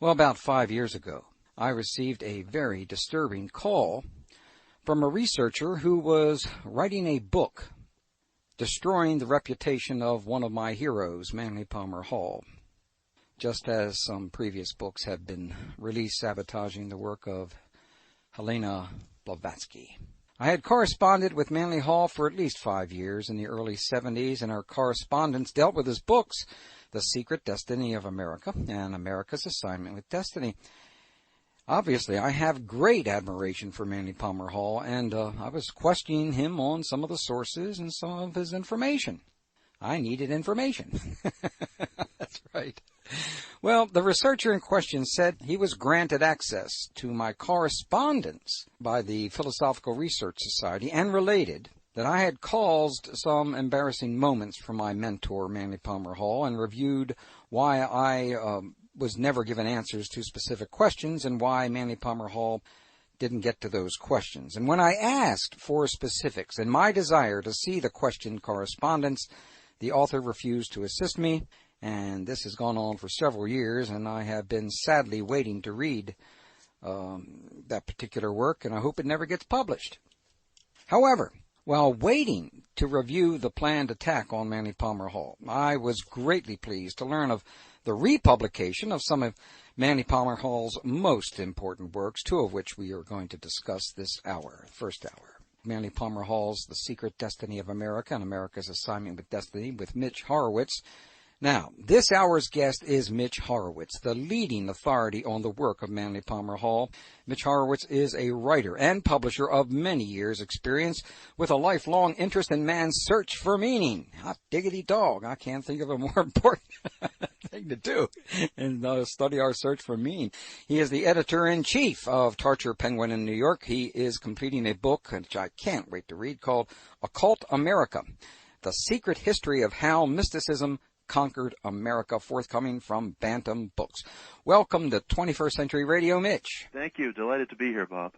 Well, about 5 years ago, I received a very disturbing call from a researcher who was writing a book destroying the reputation of one of my heroes, Manley Palmer Hall, just as some previous books have been released sabotaging the work of Helena Blavatsky. I had corresponded with Manley Hall for at least 5 years in the early 70s, and our correspondence dealt with his books, The Secret Destiny of America and America's Assignment with Destiny. Obviously, I have great admiration for Manley Palmer Hall, and I was questioning him on some of the sources and some of his information. I needed information. That's right. Well, the researcher in question said he was granted access to my correspondence by the Philosophical Research Society and related that I had caused some embarrassing moments for my mentor, Manley Palmer Hall, and reviewed why I was never given answers to specific questions and why Manley Palmer Hall didn't get to those questions. And when I asked for specifics and my desire to see the question correspondence, the author refused to assist me, and this has gone on for several years, and I have been sadly waiting to read that particular work, and I hope it never gets published. However, while waiting to review the planned attack on Manley Palmer Hall, I was greatly pleased to learn of the republication of some of Manley Palmer Hall's most important works, two of which we are going to discuss this hour, first hour. Manley Palmer Hall's The Secret Destiny of America and America's Assignment with Destiny with Mitch Horowitz. Now, this hour's guest is Mitch Horowitz, the leading authority on the work of Manley Palmer Hall. Mitch Horowitz is a writer and publisher of many years' experience with a lifelong interest in man's search for meaning. Hot diggity dog, I can't think of a more important thing to do and study our search for meaning. He is the editor-in-chief of Tarcher Penguin in New York. He is completing a book, which I can't wait to read, called Occult America, The Secret History of How Mysticism Conquered America, forthcoming from Bantam Books. Welcome to 21st Century Radio, Mitch. Thank you. Delighted to be here, Bob.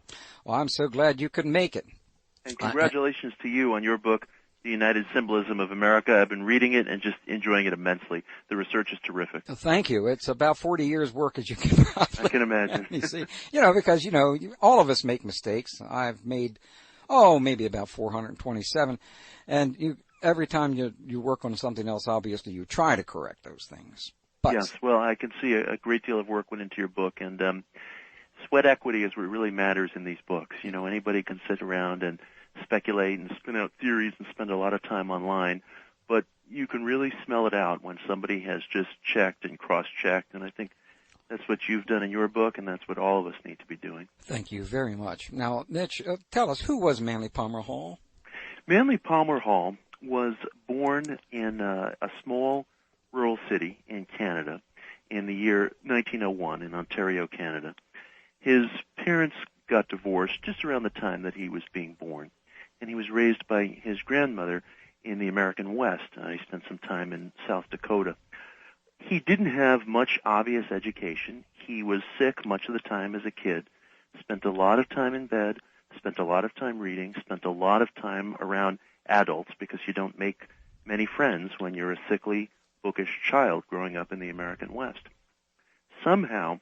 Well, I'm so glad you could make it. And congratulations to you on your book, The United Symbolism of America. I've been reading it and just enjoying it immensely. The research is terrific. Thank you. It's about 40 years' work, as you can probably I can imagine. You see, because, all of us make mistakes. I've made, maybe about 427. And every time you work on something else, obviously, you try to correct those things. But yes, well, I can see a great deal of work went into your book, and sweat equity is what really matters in these books. Anybody can sit around and speculate and spin out theories and spend a lot of time online, but you can really smell it out when somebody has just checked and cross-checked, and I think that's what you've done in your book, and that's what all of us need to be doing. Thank you very much. Now, Mitch, tell us, who was Manley Palmer Hall? Manley Palmer Hall was born in a small rural city in Canada in the year 1901 in Ontario, Canada. His parents got divorced just around the time that he was being born, and he was raised by his grandmother in the American West. He spent some time in South Dakota. He didn't have much obvious education. He was sick much of the time as a kid, spent a lot of time in bed, spent a lot of time reading, spent a lot of time around adults, because you don't make many friends when you're a sickly, bookish child growing up in the American West. Somehow,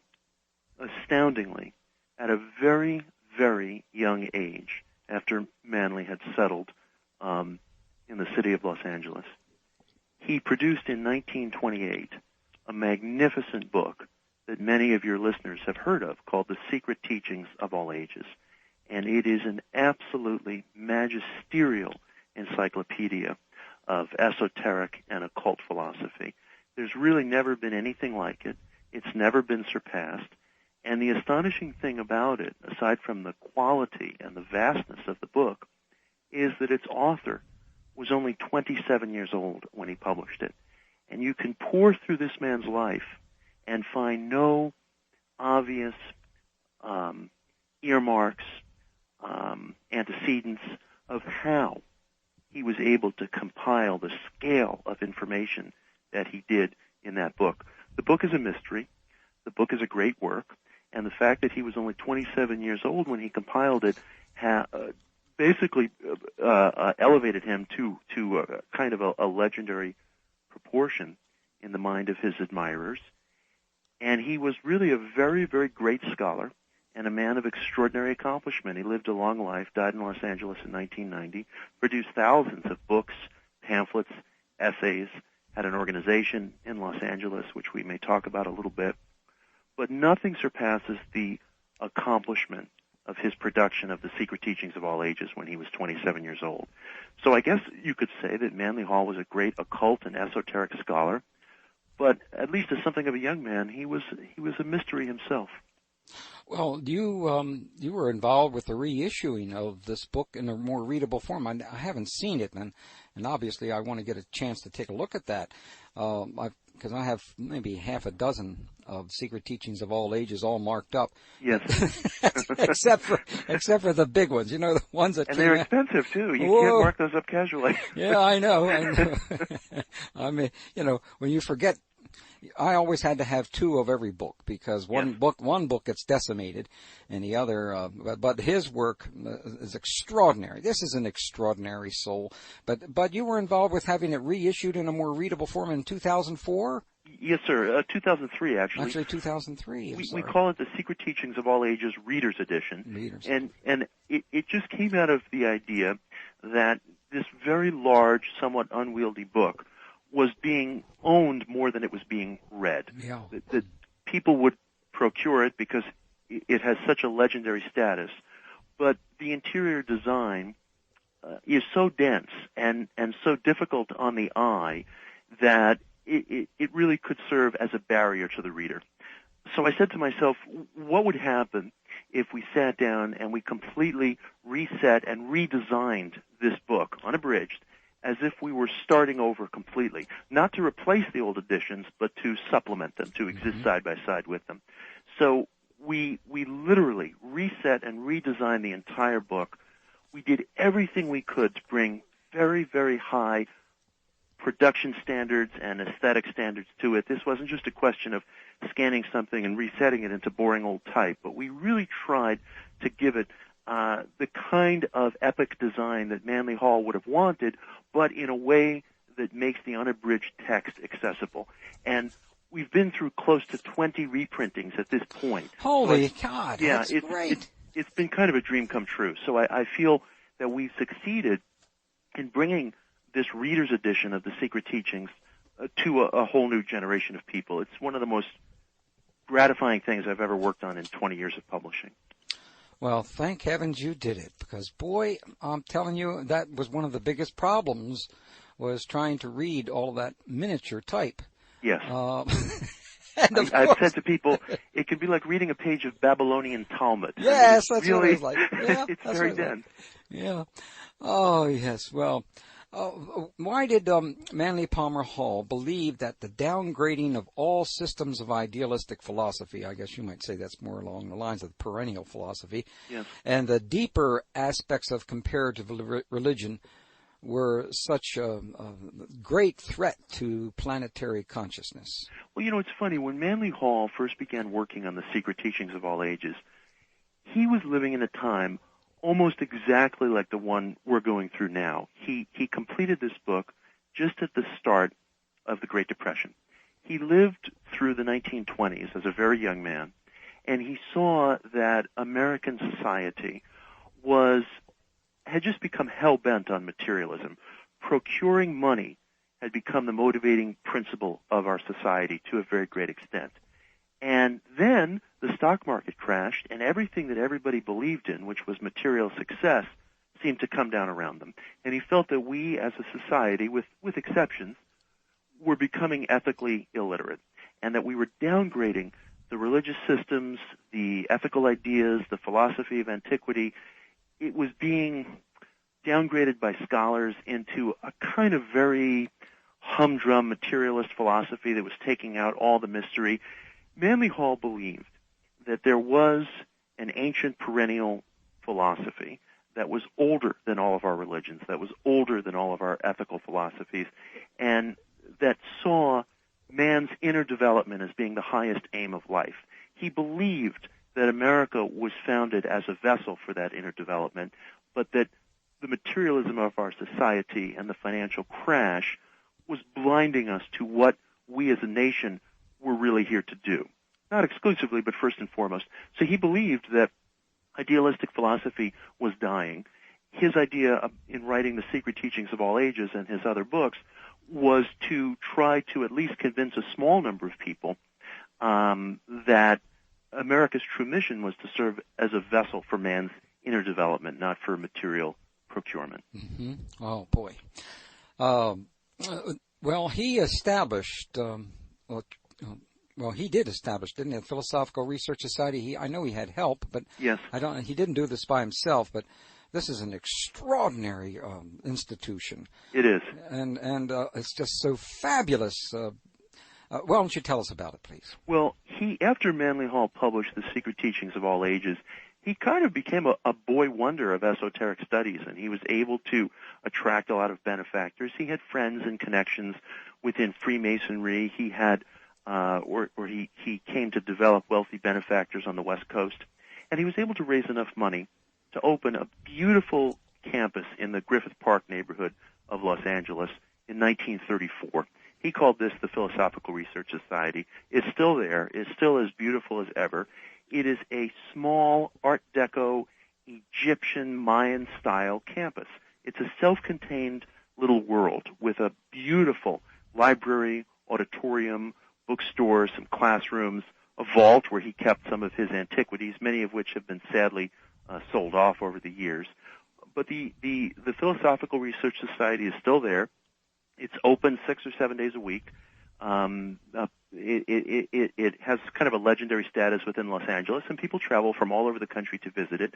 astoundingly, at a very, very young age, after Manley had settled in the city of Los Angeles, he produced in 1928 a magnificent book that many of your listeners have heard of called The Secret Teachings of All Ages. And it is an absolutely magisterial encyclopedia of esoteric and occult philosophy. There's really never been anything like it. It's never been surpassed. And the astonishing thing about it, aside from the quality and the vastness of the book, is that its author was only 27 years old when he published it. And you can pour through this man's life and find no obvious earmarks, antecedents of how he was able to compile the scale of information that he did in that book. The book is a mystery. The book is a great work. And the fact that he was only 27 years old when he compiled it basically elevated him to kind of a legendary proportion in the mind of his admirers. And he was really a very, very great scholar and a man of extraordinary accomplishment. He lived a long life, died in Los Angeles in 1990, produced thousands of books, pamphlets, essays, had an organization in Los Angeles, which we may talk about a little bit. But nothing surpasses the accomplishment of his production of The Secret Teachings of All Ages when he was 27 years old. So I guess you could say that Manley Hall was a great occult and esoteric scholar, but at least as something of a young man, he was a mystery himself. Well, you were involved with the reissuing of this book in a more readable form. I haven't seen it, and obviously I want to get a chance to take a look at that, because I have maybe half a dozen of Secret Teachings of All Ages all marked up. Yes. except for the big ones, the ones that. And they're expensive too. You Whoa. Can't mark those up casually. Yeah, I know. I mean, when you forget. I always had to have two of every book because one book gets decimated, and the other. But his work is extraordinary. This is an extraordinary soul. But you were involved with having it reissued in a more readable form in 2004. Yes, sir. 2003, actually. Actually, 2003. We call it the Secret Teachings of All Ages Reader's Edition. And it just came out of the idea that this very large, somewhat unwieldy book was being owned more than it was being read. Yeah. That people would procure it because it has such a legendary status, but the interior design is so dense and so difficult on the eye that it really could serve as a barrier to the reader. So I said to myself, what would happen if we sat down and we completely reset and redesigned this book, unabridged, as if we were starting over completely, not to replace the old editions, but to supplement them, to exist side by side with them. So we literally reset and redesigned the entire book. We did everything we could to bring very, very high production standards and aesthetic standards to it. This wasn't just a question of scanning something and resetting it into boring old type, but we really tried to give it the kind of epic design that Manley Hall would have wanted, but in a way that makes the unabridged text accessible. And we've been through close to 20 reprintings at this point. Holy God, yeah, that's great. It's been kind of a dream come true. So I feel that we've succeeded in bringing this reader's edition of the Secret Teachings to a whole new generation of people. It's one of the most gratifying things I've ever worked on in 20 years of publishing. Well, thank heavens you did it, because, boy, I'm telling you, that was one of the biggest problems, was trying to read all of that miniature type. Yes. I've said to people, it could be like reading a page of Babylonian Talmud. Yes, I mean, that's really, what it was like. Yeah, it's that's very what it was dense. like. Yeah. Oh, yes. Well, why did Manley Palmer Hall believe that the downgrading of all systems of idealistic philosophy, I guess you might say that's more along the lines of perennial philosophy, yes, and the deeper aspects of comparative religion were such a great threat to planetary consciousness? Well, it's funny. When Manley Hall first began working on the Secret Teachings of All Ages, he was living in a time almost exactly like the one we're going through now. He completed this book just at the start of the Great Depression. He lived through the 1920s as a very young man, and he saw that American society had just become hell-bent on materialism. Procuring money had become the motivating principle of our society to a very great extent. And then the stock market crashed, and everything that everybody believed in, which was material success, seemed to come down around them. And he felt that we as a society, with exceptions, were becoming ethically illiterate, and that we were downgrading the religious systems, the ethical ideas, the philosophy of antiquity. It was being downgraded by scholars into a kind of very humdrum materialist philosophy that was taking out all the mystery. Manley Hall believed that there was an ancient perennial philosophy that was older than all of our religions, that was older than all of our ethical philosophies, and that saw man's inner development as being the highest aim of life. He believed that America was founded as a vessel for that inner development, but that the materialism of our society and the financial crash was blinding us to what we as a nation were really here to do. not exclusively, but first and foremost. So he believed that idealistic philosophy was dying. His idea in writing The Secret Teachings of All Ages and his other books was to try to at least convince a small number of people that America's true mission was to serve as a vessel for man's inner development, not for material procurement. Mm-hmm. Oh, boy. Well, he established, he did establish, didn't he, the Philosophical Research Society? I know he had help, but yes. he didn't do this by himself, but this is an extraordinary institution. It is. And it's just so fabulous. Why don't you tell us about it, please? Well, after Manley Hall published The Secret Teachings of All Ages, he kind of became a boy wonder of esoteric studies, and he was able to attract a lot of benefactors. He had friends and connections within Freemasonry. He had, he came to develop wealthy benefactors on the West Coast, and he was able to raise enough money to open a beautiful campus in the Griffith Park neighborhood of Los Angeles in 1934. He called this the Philosophical Research Society. It's still there. It's still as beautiful as ever. It is a small Art Deco, Egyptian, Mayan-style campus. It's a self-contained little world with a beautiful library, auditorium, bookstore, some classrooms, a vault where he kept some of his antiquities, many of which have been sadly sold off over the years. But the Philosophical Research Society is still there. It's open 6 or 7 days a week. It has kind of a legendary status within Los Angeles, and people travel from all over the country to visit it.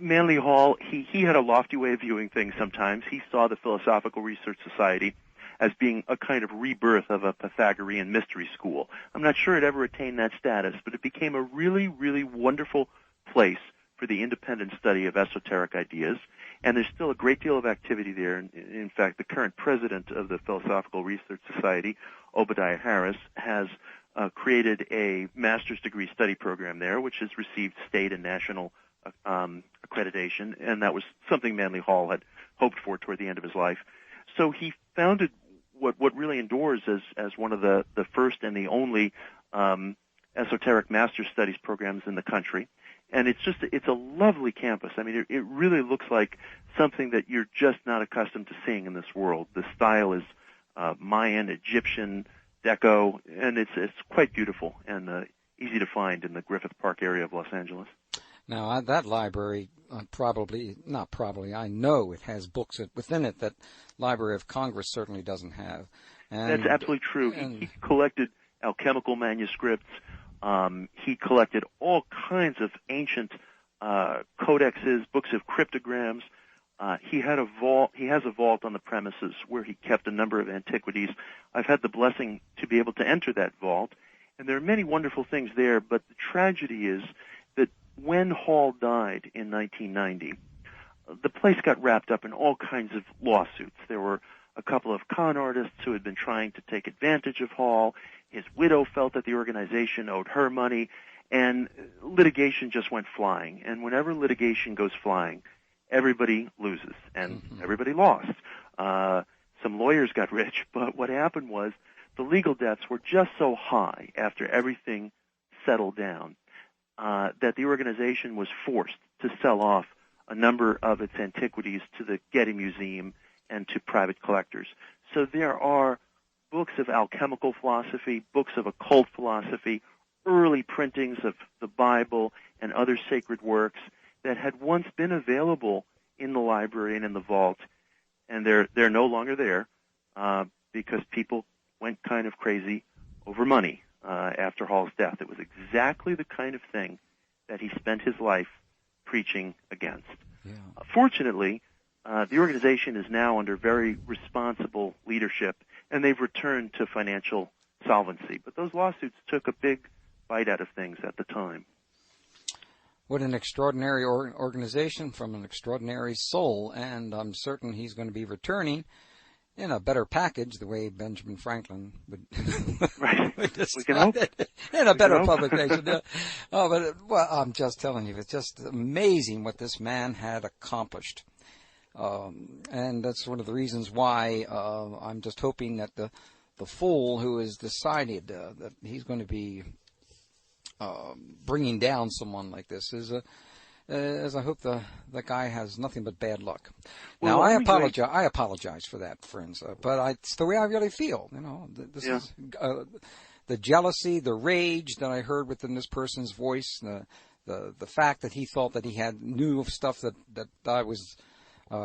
Manley Hall, he had a lofty way of viewing things sometimes. He saw the Philosophical Research Society as being a kind of rebirth of a Pythagorean mystery school. I'm not sure it ever attained that status, but it became a really, really wonderful place for the independent study of esoteric ideas. And there's still a great deal of activity there. In fact, the current president of the Philosophical Research Society, Obadiah Harris, has created a master's degree study program there, which has received state and national accreditation, and that was something Manley Hall had hoped for toward the end of his life. So he founded what really endures as one of the first and the only esoteric master's studies programs in the country. And it's a lovely campus. I mean, it really looks like something that you're just not accustomed to seeing in this world. The style is Mayan, Egyptian, Deco, and it's quite beautiful and easy to find in the Griffith Park area of Los Angeles. Now, that library I know it has books within it that Library of Congress certainly doesn't have. And that's absolutely true. He collected alchemical manuscripts. He collected all kinds of ancient codexes, books of cryptograms. He has a vault on the premises where he kept a number of antiquities. I've had the blessing to be able to enter that vault, and there are many wonderful things there, but the tragedy is that when Hall died in 1990, the place got wrapped up in all kinds of lawsuits. There were a couple of con artists who had been trying to take advantage of Hall. His widow felt that the organization owed her money, and litigation just went flying. And whenever litigation goes flying, everybody loses, and everybody lost. Some lawyers got rich, but what happened was the legal debts were just so high after everything settled down that the organization was forced to sell off a number of its antiquities to the Getty Museum and to private collectors. So there are books of alchemical philosophy, books of occult philosophy, early printings of the Bible and other sacred works that had once been available in the library and in the vault, and they're no longer there because people went kind of crazy over money after Hall's death. It was exactly the kind of thing that he spent his life preaching against. Yeah. Fortunately, the organization is now under very responsible leadership, and they've returned to financial solvency. But those lawsuits took a big bite out of things at the time. What an extraordinary organization from an extraordinary soul, and I'm certain he's going to be returning in a better package, the way Benjamin Franklin would, right. would We can hope. In a better publication. I'm just telling you, it's just amazing what this man had accomplished. And that's one of the reasons why I'm just hoping that the the fool who has decided that he's going to be bringing down someone like this is as I hope the guy has nothing but bad luck. Now, I apologize for that, friends, but it's the way I really feel. This is the jealousy, the rage that I heard within this person's voice, the fact that he thought that he knew of stuff that I was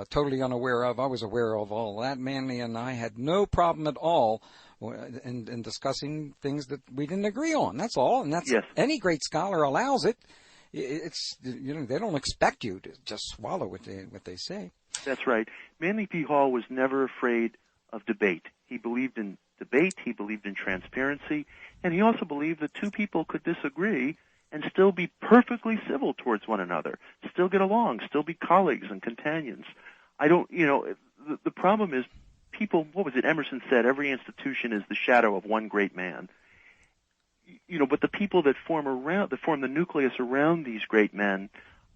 totally unaware of. I was aware of all that. Manley and I had no problem at all in discussing things that we didn't agree on. That's all, and that's any great scholar allows it. It's they don't expect you to just swallow what they say. That's right. Manley P. Hall was never afraid of debate. He believed in debate. He believed in transparency, and he also believed that two people could disagree and still be perfectly civil towards one another, still get along, still be colleagues and companions. The problem is people, what was it Emerson said, every institution is the shadow of one great man. But the people that form the nucleus around these great men,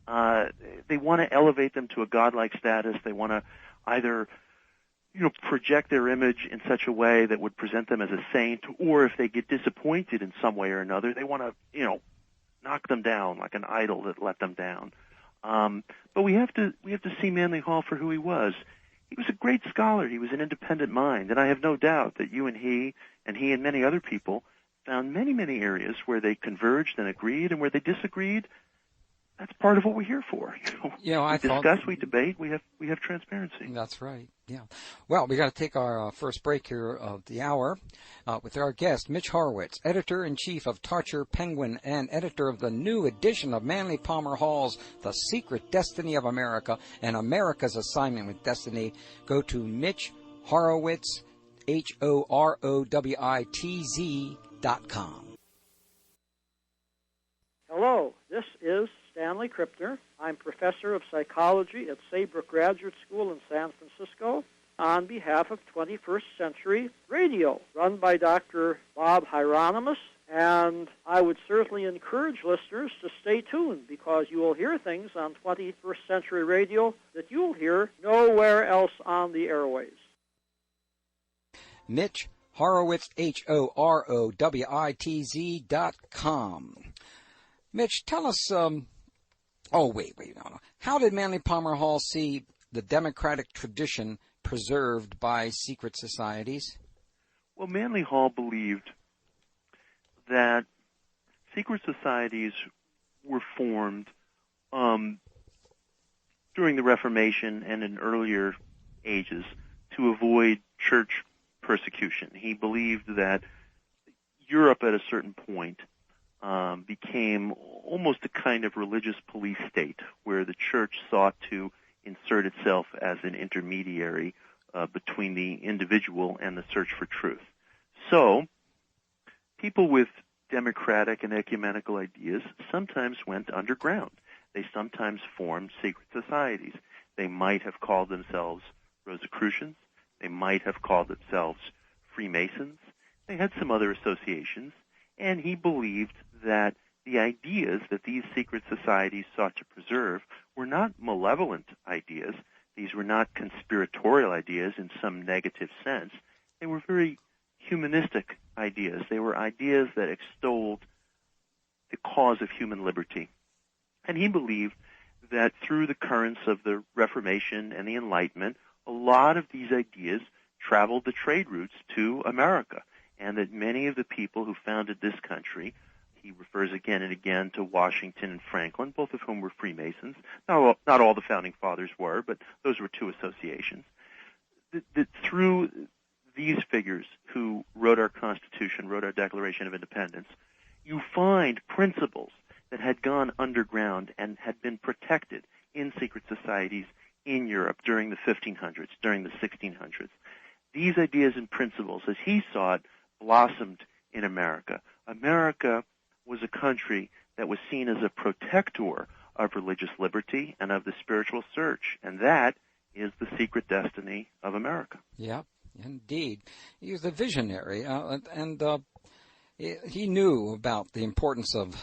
they want to elevate them to a godlike status. They want to either project their image in such a way that would present them as a saint, or if they get disappointed in some way or another, they want to, knock them down like an idol that let them down. But we have to see Manley Hall for who he was. He was a great scholar. He was an independent mind, and I have no doubt that you and he and many other people found many, many areas where they converged and agreed, and where they disagreed. That's part of what we're here for. We discuss, we debate, we have transparency. That's right. Yeah. Well, we got to take our first break here of the hour with our guest, Mitch Horowitz, Editor-in-chief of Tarcher, Penguin, and editor of the new edition of Manley Palmer Hall's The Secret Destiny of America and America's Assignment with Destiny. Go to Mitch Horowitz, HOROWITZ.com. Hello, this is Stanley Krippner. I'm professor of psychology at Saybrook Graduate School in San Francisco on behalf of 21st Century Radio, run by Dr. Bob Hieronimus, and I would certainly encourage listeners to stay tuned because you will hear things on 21st Century Radio that you'll hear nowhere else on the airways. Mitch Horowitz, HOROWITZ.com. Mitch, tell us, no. How did Manley Palmer Hall see the democratic tradition preserved by secret societies? Well, Manley Hall believed that secret societies were formed during the Reformation and in earlier ages to avoid church persecution. He believed that Europe at a certain point became almost a kind of religious police state where the church sought to insert itself as an intermediary between the individual and the search for truth. So, people with democratic and ecumenical ideas sometimes went underground. They sometimes formed secret societies. They might have called themselves Rosicrucians. They might have called themselves Freemasons. They had some other associations, and he believed that the ideas that these secret societies sought to preserve were not malevolent ideas. These were not conspiratorial ideas in some negative sense. They were very humanistic ideas. They were ideas that extolled the cause of human liberty. And he believed that through the currents of the Reformation and the Enlightenment, a lot of these ideas traveled the trade routes to America, and that many of the people who founded this country, he refers again and again to Washington and Franklin, both of whom were Freemasons. Not all the founding fathers were, but those were two associations. That through these figures who wrote our Constitution, wrote our Declaration of Independence, you find principles that had gone underground and had been protected in secret societies in Europe during the 1500s, during the 1600s. These ideas and principles, as he saw it, blossomed in America. America was a country that was seen as a protector of religious liberty and of the spiritual search, and that is the secret destiny of America. Yeah, indeed. He was a visionary, and he knew about the importance of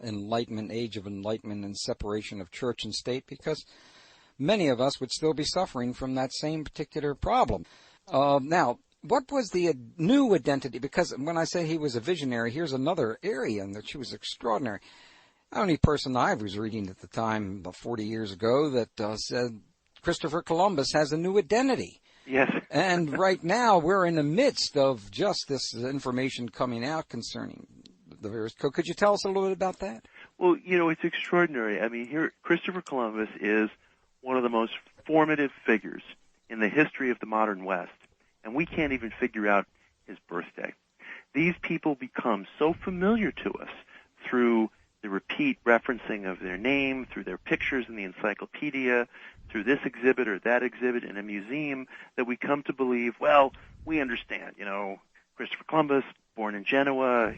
enlightenment, age of enlightenment, and separation of church and state, because many of us would still be suffering from that same particular problem. Now, what was the new identity? Because when I say he was a visionary, here's another area in which he was extraordinary. The only person I was reading at the time, about 40 years ago, that said Christopher Columbus has a new identity. Yes. And right now we're in the midst of just this information coming out concerning the various. Could you tell us a little bit about that? Well, it's extraordinary. I mean, here Christopher Columbus is one of the most formative figures in the history of the modern West, and we can't even figure out his birthday. These people become so familiar to us through the repeat referencing of their name, through their pictures in the encyclopedia, through this exhibit or that exhibit in a museum, that we come to believe, well, we understand, Christopher Columbus, born in Genoa,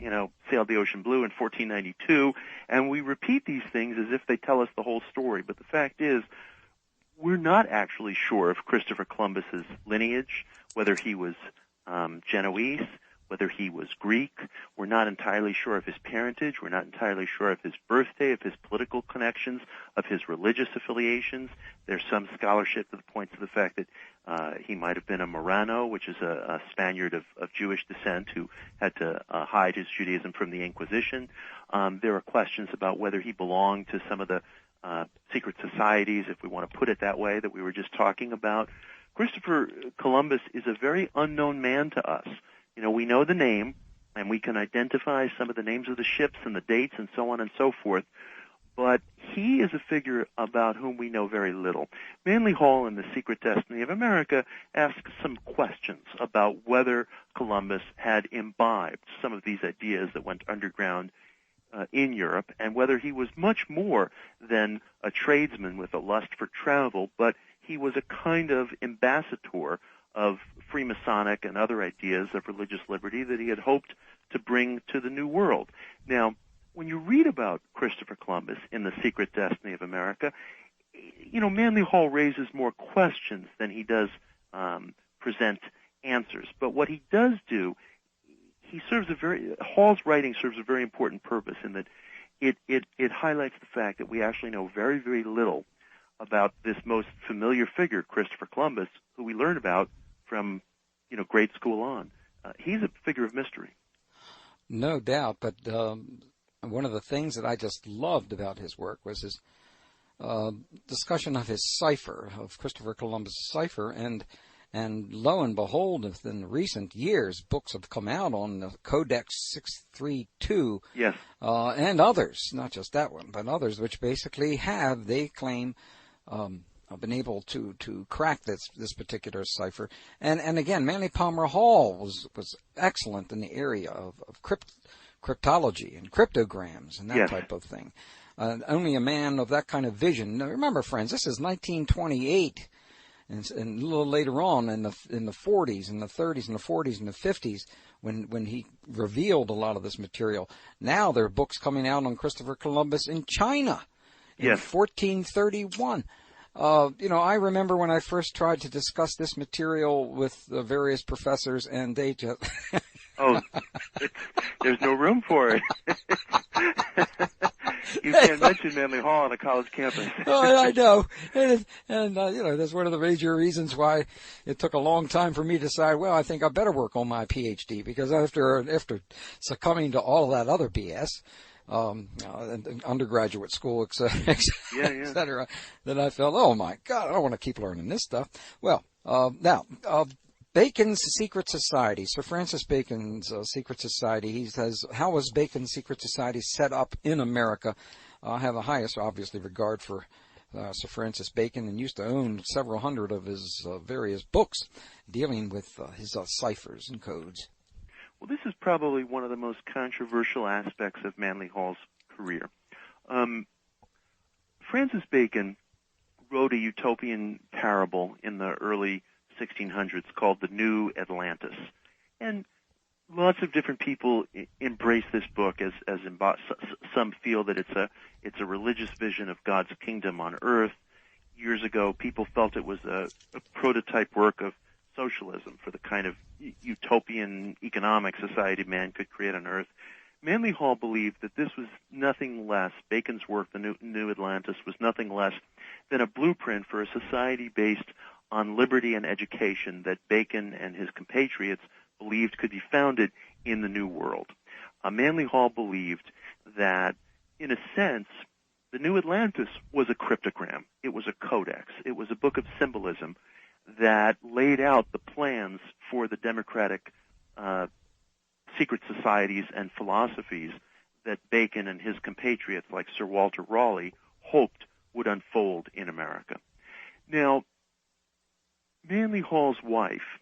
sailed the ocean blue in 1492, and we repeat these things as if they tell us the whole story. But the fact is, we're not actually sure of Christopher Columbus's lineage, whether he was Genoese, whether he was Greek. We're not entirely sure of his parentage. We're not entirely sure of his birthday, of his political connections, of his religious affiliations. There's some scholarship that points to the fact that he might have been a Marrano, which is a Spaniard of Jewish descent who had to hide his Judaism from the Inquisition. There are questions about whether he belonged to some of the secret societies, if we want to put it that way, that we were just talking about. Christopher Columbus is a very unknown man to us. We know the name, and we can identify some of the names of the ships and the dates and so on and so forth, but he is a figure about whom we know very little. Manley Hall in The Secret Destiny of America asks some questions about whether Columbus had imbibed some of these ideas that went underground in Europe, and whether he was much more than a tradesman with a lust for travel, but he was a kind of ambassador of Freemasonic and other ideas of religious liberty that he had hoped to bring to the New World. Now, when you read about Christopher Columbus in The Secret Destiny of America, Manley Hall raises more questions than he does present answers. But what he does do, Hall's writing serves a very important purpose in that it highlights the fact that we actually know very, very little about this most familiar figure, Christopher Columbus, who we learn about from, grade school on. He's a figure of mystery. No doubt, but one of the things that I just loved about his work was his discussion of his cipher, of Christopher Columbus' cipher, and lo and behold, within recent years, books have come out on the Codex 632, yes, and others, not just that one, but others, which basically they claim, been able to crack this particular cipher. And again, Manley Palmer Hall was excellent in the area of cryptology and cryptograms and that yes. type of thing. Only a man of that kind of vision. Now, remember, friends, this is 1928. And a little later on in the 40s and the 30s and the 40s and the 50s when he revealed a lot of this material. Now there are books coming out on Christopher Columbus in China in yes. 1431. I remember when I first tried to discuss this material with various professors, and they just... There's no room for it. You can't mention Manley Hall on a college campus. I know. And that's one of the major reasons why it took a long time for me to decide, well, I think I better work on my PhD, because after succumbing to all of that other BS, undergraduate school, et cetera, then I felt, oh my God, I don't want to keep learning this stuff. Well, now, Bacon's Secret Society, Sir Francis Bacon's Secret Society. He says, how was Bacon's Secret Society set up in America? I have the highest, obviously, regard for Sir Francis Bacon, and used to own several hundred of his various books dealing with his ciphers and codes. Well, this is probably one of the most controversial aspects of Manley Hall's career. Francis Bacon wrote a utopian parable in the early 1600s called The New Atlantis. And lots of different people embrace this book as some feel that it's a religious vision of God's kingdom on earth. Years ago, people felt it was a prototype work of socialism for the kind of utopian economic society man could create on earth. Manley Hall believed that this was nothing less, Bacon's work, The New Atlantis, was nothing less than a blueprint for a society based on liberty and education that Bacon and his compatriots believed could be founded in the New World. Manley Hall believed that, in a sense, the New Atlantis was a cryptogram. It was a codex. It was a book of symbolism that laid out the plans for the democratic secret societies and philosophies that Bacon and his compatriots, like Sir Walter Raleigh, hoped would unfold in America. Now, Manley Hall's wife,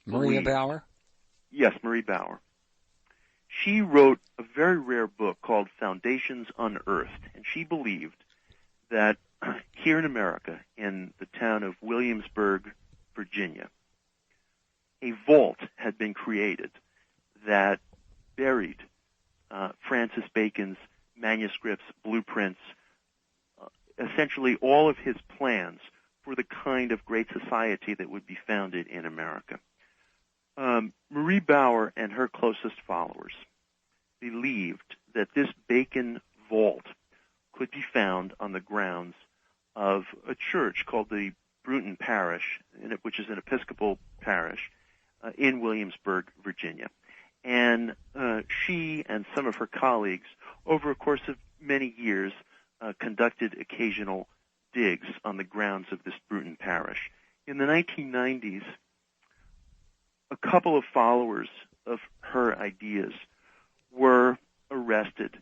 Maria Bauer? Yes, Marie Bauer. She wrote a very rare book called Foundations Unearthed, and she believed that here in America, in the town of Williamsburg, Virginia, a vault had been created that buried Francis Bacon's manuscripts, blueprints, essentially all of his plans for the kind of great society that would be founded in America. Marie Bauer and her closest followers believed that this Bacon vault could be found on the grounds of a church called the Bruton Parish, which is an Episcopal parish in Williamsburg, Virginia. And she and some of her colleagues, over a course of many years, conducted occasional digs on the grounds of this Bruton Parish. In the 1990s, a couple of followers of her ideas were arrested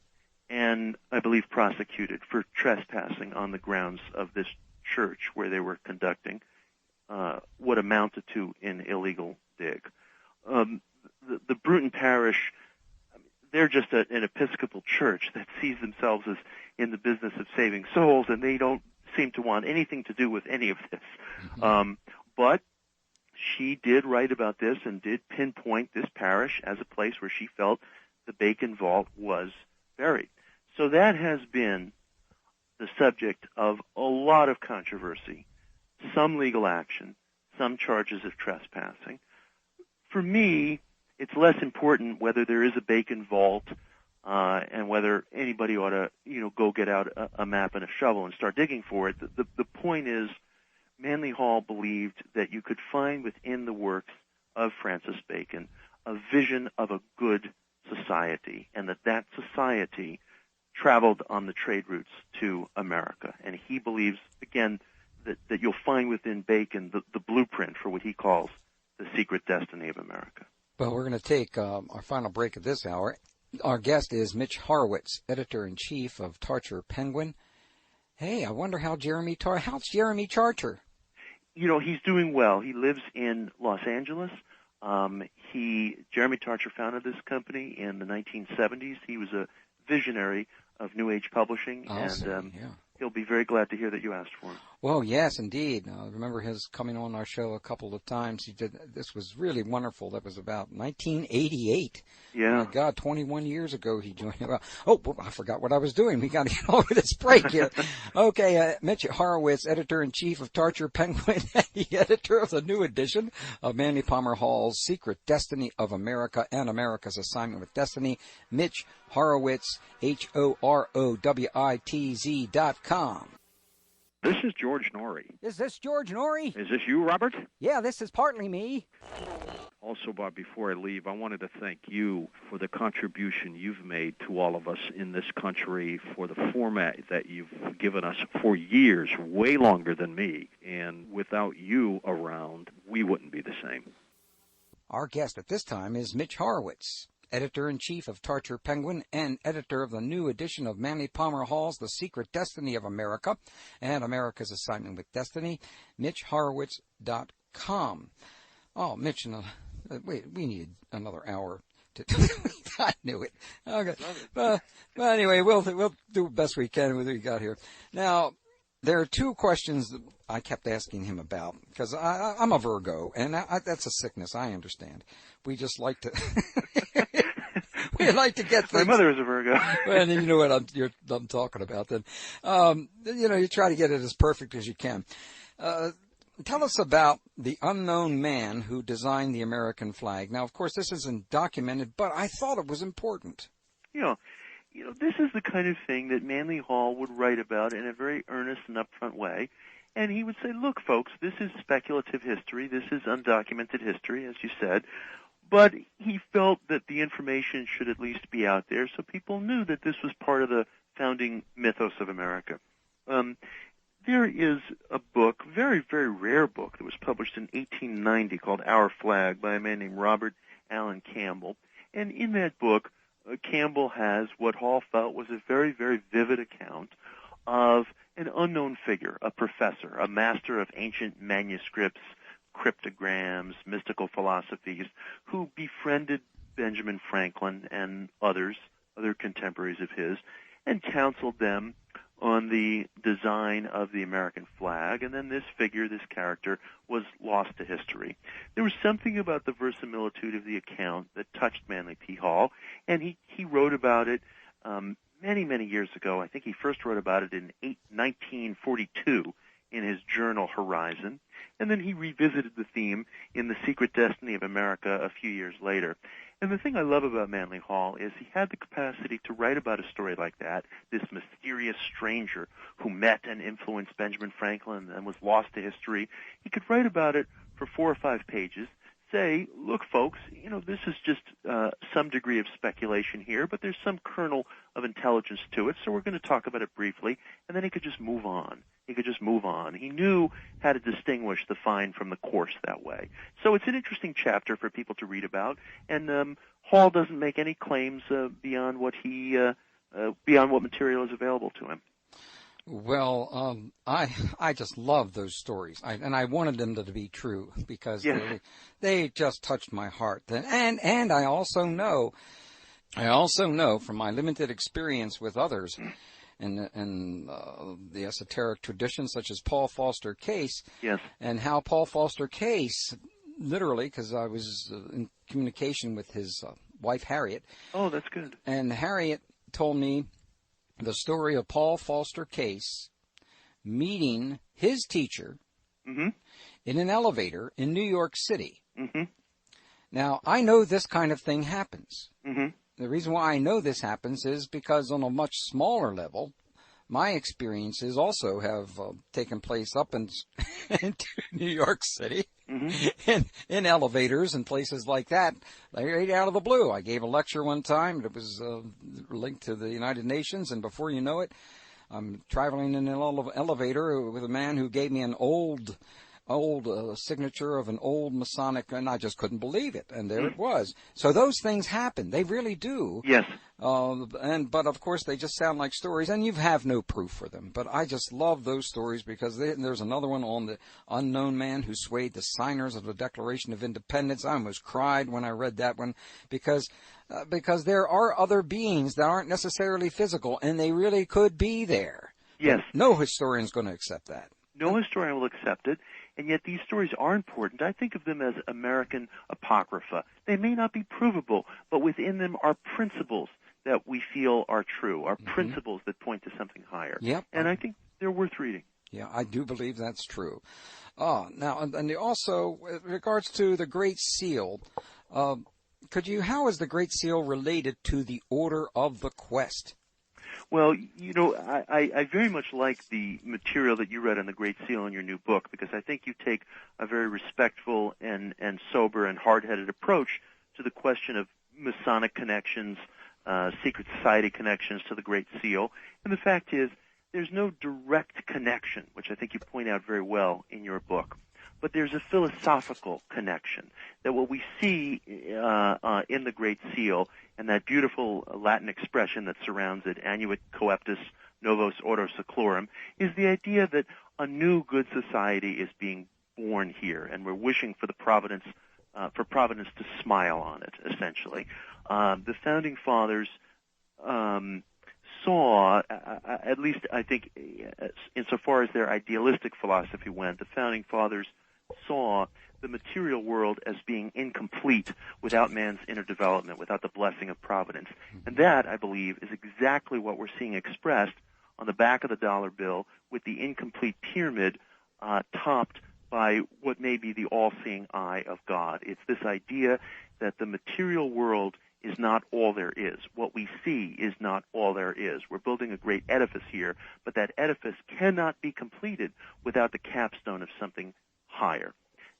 and, I believe, prosecuted for trespassing on the grounds of this church where they were conducting what amounted to an illegal dig. The Bruton Parish, they're just an Episcopal church that sees themselves as in the business of saving souls, and they don't seem to want anything to do with any of this. Mm-hmm. But she did write about this and did pinpoint this parish as a place where she felt the Bacon vault was buried. So that has been the subject of a lot of controversy, some legal action, some charges of trespassing. For me, it's less important whether there is a Bacon vault and whether anybody ought to, go get out a map and a shovel and start digging for it. The point is, Manley Hall believed that you could find within the works of Francis Bacon a vision of a good society, and that society traveled on the trade routes to America. And he believes, again, that you'll find within Bacon the blueprint for what he calls the secret destiny of America. Well, we're going to take our final break of this hour. Our guest is Mitch Horowitz, Editor-in-chief of Tarcher Penguin. Hey, I wonder how's Jeremy Tarcher? He's doing well. He lives in Los Angeles. Jeremy Tarcher founded this company in the 1970s. He was a visionary of New Age publishing, and he'll be very glad to hear that you asked for him. Well, yes, indeed. I remember his coming on our show a couple of times. This was really wonderful. That was about 1988. Yeah. Oh, my God, 21 years ago he joined. Oh, I forgot what I was doing. We got to get over this break here. Okay, Mitch Horowitz, Editor-in-chief of Tarcher Penguin, and the editor of the new edition of Manley Palmer Hall's Secret Destiny of America and America's Assignment with Destiny. Mitch Horowitz, HOROWITZ.com. This is George Norrie. Is this George Norrie? Is this you, Robert? Yeah, this is partly me. Also, Bob, before I leave, I wanted to thank you for the contribution you've made to all of us in this country, for the format that you've given us for years, way longer than me. And without you around, we wouldn't be the same. Our guest at this time is Mitch Horowitz, Editor-in-chief of Tarcher Penguin and editor of the new edition of Manley Palmer Hall's The Secret Destiny of America and America's Assignment with Destiny, MitchHorowitz.com. Oh, Mitch, we need another hour to I knew it. Okay. But anyway, we'll do the best we can with what we got here. Now, there are two questions that I kept asking him about, because I'm a Virgo, and that's a sickness, I understand. We just like to... We like to get things. My mother is a Virgo. And you know what I'm talking about then. You try to get it as perfect as you can. Tell us about the unknown man who designed the American flag. Now, of course, this isn't documented, but I thought it was important. This is the kind of thing that Manley Hall would write about in a very earnest and upfront way. And he would say, look, folks, this is speculative history. This is undocumented history, as you said. But he felt that the information should at least be out there so people knew that this was part of the founding mythos of America. There is a book, very, very rare book, that was published in 1890 called Our Flag by a man named Robert Allen Campbell. And in that book, Campbell has what Hall felt was a very, very vivid account of an unknown figure, a professor, a master of ancient manuscripts, cryptograms, mystical philosophies, who befriended Benjamin Franklin and other contemporaries of his, and counseled them on the design of the American flag, and then this figure, this character, was lost to history. There was something about the verisimilitude of the account that touched Manley P. Hall, and he wrote about it many, many years ago. I think he first wrote about it in 1942 in his journal Horizon, and then he revisited the theme in The Secret Destiny of America a few years later. And the thing I love about Manley Hall is he had the capacity to write about a story like that, this mysterious stranger who met and influenced Benjamin Franklin and was lost to history. He could write about it for 4 or 5 pages, say, look, folks, this is just some degree of speculation here, but there's some kernel of intelligence to it, so we're going to talk about it briefly, and then he could just move on. He knew how to distinguish the fine from the coarse that way. So it's an interesting chapter for people to read about, and Hall doesn't make any claims beyond what material is available to him. Well, I just love those stories, and I wanted them to be true because they just touched my heart. And I also know from my limited experience with others in the esoteric traditions, such as Paul Foster Case, and how Paul Foster Case, literally, because I was in communication with his wife Harriet. Oh, that's good. And Harriet told me the story of Paul Foster Case meeting his teacher in an elevator in New York City. Now, I know this kind of thing happens. The reason why I know this happens is because on a much smaller level, my experiences also have taken place up in New York City, in elevators and places like that, right out of the blue. I gave a lecture one time that was linked to the United Nations, and before you know it, I'm traveling in an elevator with a man who gave me an old signature of an old Masonic, and I just couldn't believe it. And there it was. So those things happen. They really do. Yes. But of course they just sound like stories, and you have no proof for them. But I just love those stories because there's another one on the unknown man who swayed the signers of the Declaration of Independence. I almost cried when I read that one because there are other beings that aren't necessarily physical, and they really could be there. Yes. But no historian's going to accept that. No historian will accept it. And yet these stories are important. I think of them as American apocrypha. They may not be provable, but within them are principles that we feel are true, are principles that point to something higher. Yep. And I think they're worth reading. Yeah, I do believe that's true. Now, and also, with regards to the Great Seal, how is the Great Seal related to the Order of the Quest? Well, I very much like the material that you read on the Great Seal in your new book, because I think you take a very respectful and sober and hard-headed approach to the question of Masonic connections, secret society connections to the Great Seal. And the fact is, there's no direct connection, which I think you point out very well in your book. But there's a philosophical connection, that what we see in the Great Seal and that beautiful Latin expression that surrounds it, annuit coeptus novos ordo seclorum, is the idea that a new good society is being born here, and we're wishing for Providence to smile on it, essentially. The Founding Fathers saw, at least I think insofar as their idealistic philosophy went, the Founding Fathers saw the material world as being incomplete without man's inner development, without the blessing of Providence. And that, I believe, is exactly what we're seeing expressed on the back of the dollar bill, with the incomplete pyramid topped by what may be the all-seeing eye of God. It's this idea that the material world is not all there is. What we see is not all there is. We're building a great edifice here, but that edifice cannot be completed without the capstone of something higher.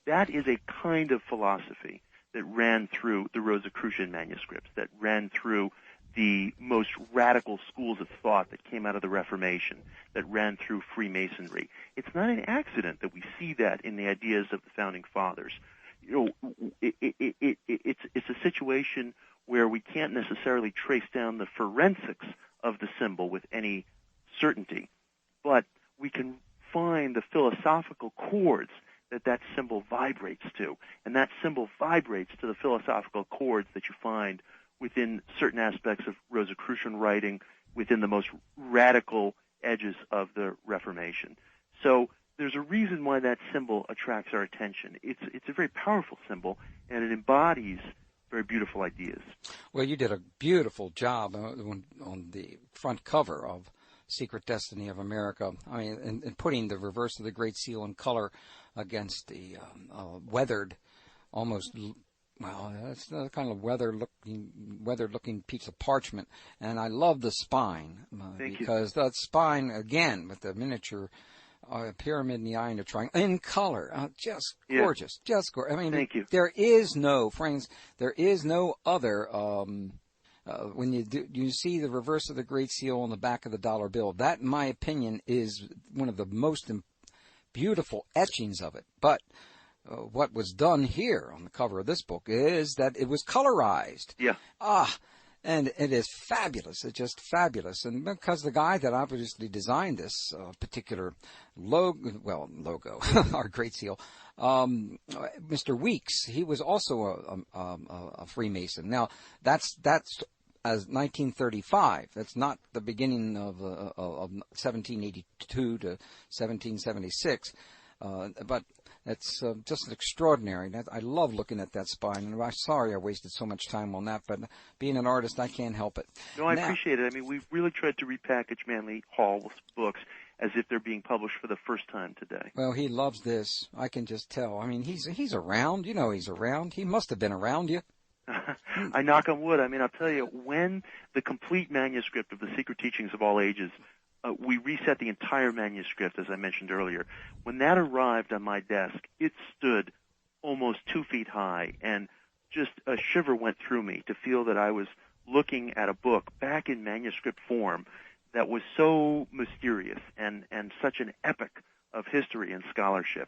That is a kind of philosophy that ran through the Rosicrucian manuscripts, that ran through the most radical schools of thought that came out of the Reformation, that ran through Freemasonry. It's not an accident that we see that in the ideas of the Founding Fathers. You know, it's a situation where we can't necessarily trace down the forensics of the symbol with any certainty, but we can find the philosophical chords that symbol vibrates to, and that symbol vibrates to the philosophical chords that you find within certain aspects of Rosicrucian writing, within the most radical edges of the Reformation. So there's a reason why that symbol attracts our attention. It's a very powerful symbol, and it embodies very beautiful ideas. Well, you did a beautiful job on the front cover of Secret Destiny of America. I mean, in putting the reverse of the Great Seal in color against the weathered, almost, well, it's the kind of weathered-looking piece of parchment. And I love the spine because that spine, again, with the miniature pyramid in the eye and the triangle in color, just gorgeous, just gorgeous. I mean, Thank you. There is no, friends, there is no other. When you see the reverse of the Great Seal on the back of the dollar bill, that, in my opinion, is one of the most beautiful etchings of it. But what was done here on the cover of this book is that it was colorized. Yeah. And it is fabulous. It's just fabulous. And because the guy that obviously designed this particular logo, our Great Seal, Mr. Weeks, he was also a Freemason. Now, that's as 1935. That's not the beginning of 1782 to 1776. But it's just extraordinary. I love looking at that spine, and I'm sorry I wasted so much time on that, but being an artist, I can't help it. No, I appreciate it. I mean, we've really tried to repackage Manley Hall's books as if they're being published for the first time today. Well, he loves this. I can just tell. I mean, he's around. You know he's around. He must have been around you. I knock on wood. I mean, I'll tell you, when the complete manuscript of the Secret Teachings of All Ages, we reset the entire manuscript, as I mentioned earlier. When that arrived on my desk, it stood almost 2 feet high, and just a shiver went through me to feel that I was looking at a book back in manuscript form that was so mysterious and such an epic of history and scholarship.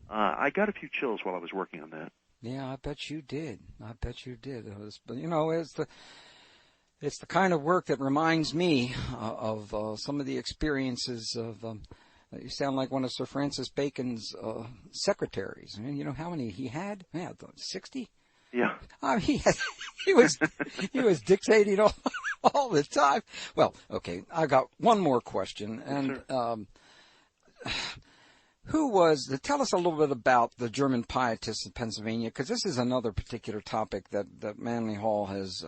I got a few chills while I was working on that. Yeah, I bet you did. But, you know, it's the kind of work that reminds me of some of the experiences of. You sound like one of Sir Francis Bacon's secretaries. I mean, you know how many he had? Yeah, 60. Yeah. He was dictating all the time. Well, okay, I got one more question, and tell us a little bit about the German pietists in Pennsylvania, because this is another particular topic that Manley Hall has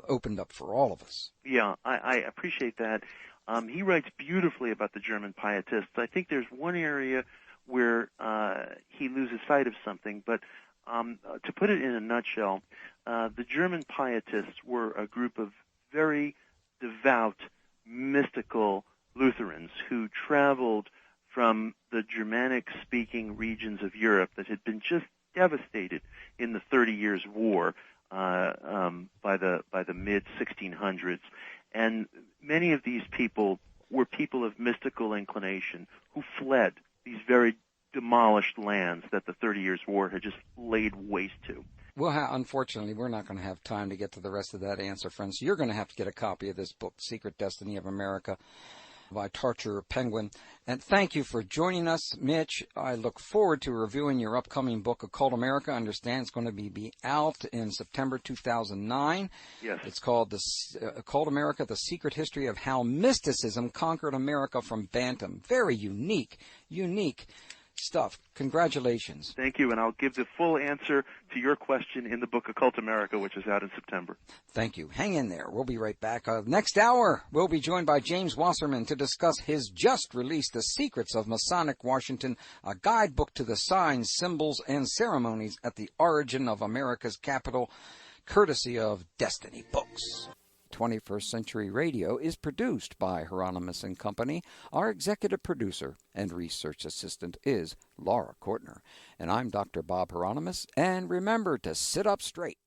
opened up for all of us. Yeah, I appreciate that. He writes beautifully about the German pietists. I think there's one area where he loses sight of something, but to put it in a nutshell, the German pietists were a group of very devout, mystical Lutherans who traveled from the Germanic-speaking regions of Europe that had been just devastated in the 30 Years' War by the mid-1600s. And many of these people were people of mystical inclination who fled these very demolished lands that the 30 Years' War had just laid waste to. Well, unfortunately, we're not going to have time to get to the rest of that answer, friends. So you're going to have to get a copy of this book, Secret Destiny of America, by Tarcher Penguin. And thank you for joining us, Mitch. I look forward to reviewing your upcoming book, Occult America. I understand it's going to be out in September 2009. Yes. It's called Occult America, The Secret History of How Mysticism Conquered America from Bantam. Very unique stuff. Congratulations. Thank you, and I'll give the full answer to your question in the book Occult America, which is out in September. Thank you. Hang in there. We'll be right back. Next hour, we'll be joined by James Wasserman to discuss his just-released The Secrets of Masonic Washington, a guidebook to the signs, symbols, and ceremonies at the origin of America's capital. courtesy of Destiny Books. 21st Century Radio is produced by Hieronimus and Company. Our executive producer and research assistant is Laura Kortner. And I'm Dr. Bob Hieronimus. And remember to sit up straight.